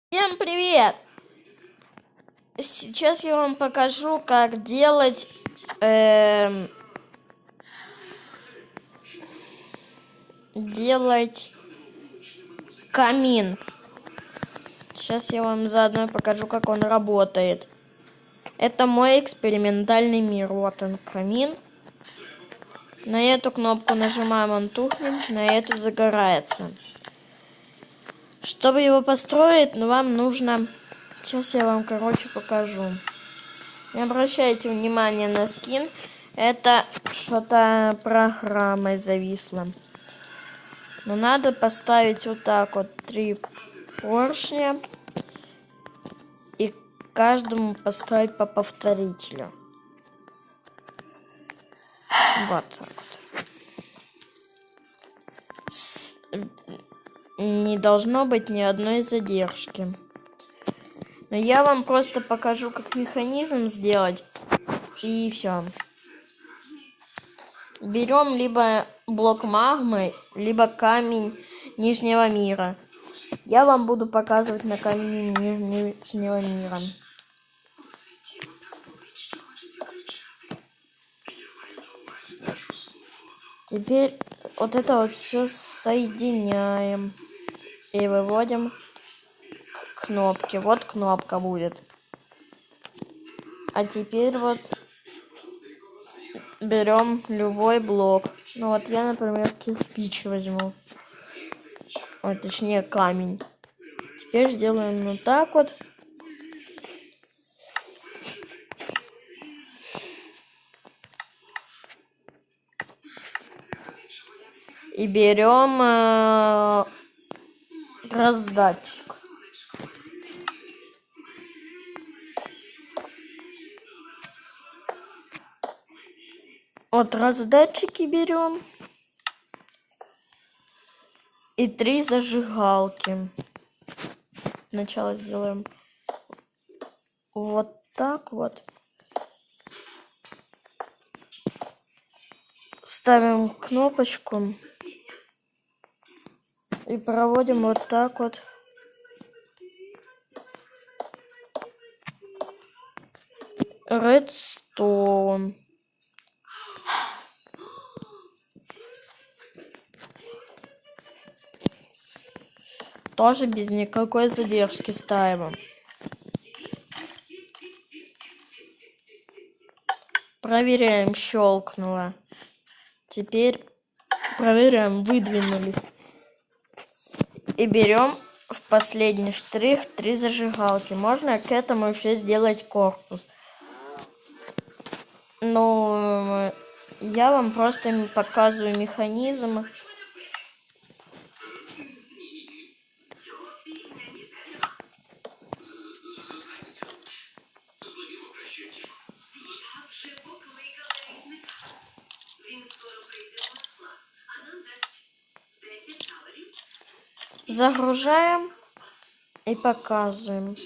Всем привет! Сейчас я вам покажу, как делать камин. Сейчас я вам заодно покажу, как он работает. Это мой экспериментальный мир. Вот он, камин. На эту кнопку нажимаем, он тухнет, на эту загорается. Чтобы его построить, вам нужно... Сейчас я вам, покажу. Не обращайте внимания на скин. Это что-то программой зависло. Но надо поставить вот так вот 3 поршня. И каждому поставить по повторителю. Вот так вот. Не должно быть ни одной задержки. Но я вам просто покажу, как механизм сделать. И все. Берем либо блок магмы, либо камень Нижнего мира. Я вам буду показывать на камне Нижнего мира. Теперь вот это вот все соединяем. И выводим к кнопке. Вот кнопка будет. А теперь вот берем любой блок. Ну вот я, например, кирпич возьму. Ой, точнее камень. Теперь сделаем вот так вот. И берем раздатчик. Вот раздатчики берем. И 3 зажигалки. Сначала сделаем вот так вот. Ставим кнопочку. И проводим вот так вот. Редстоун. Тоже без никакой задержки ставим. Проверяем, щелкнуло. Теперь проверяем, выдвинулись. И берем в последний штрих 3 зажигалки. Можно к этому еще сделать корпус. Но я вам просто показываю механизм. Загружаем и показываем.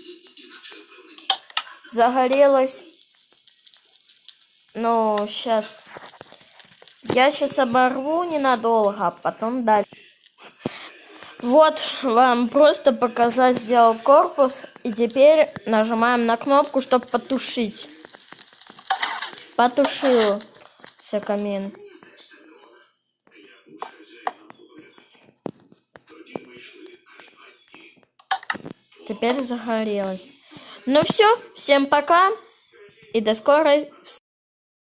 Загорелось. Ну, сейчас. Я сейчас оборву ненадолго, а потом дальше. Вот, вам просто показать, сделал корпус. И теперь нажимаем на кнопку, чтобы потушить. Потушился камин. Теперь загорелось. Ну все, всем пока и до скорой встречи.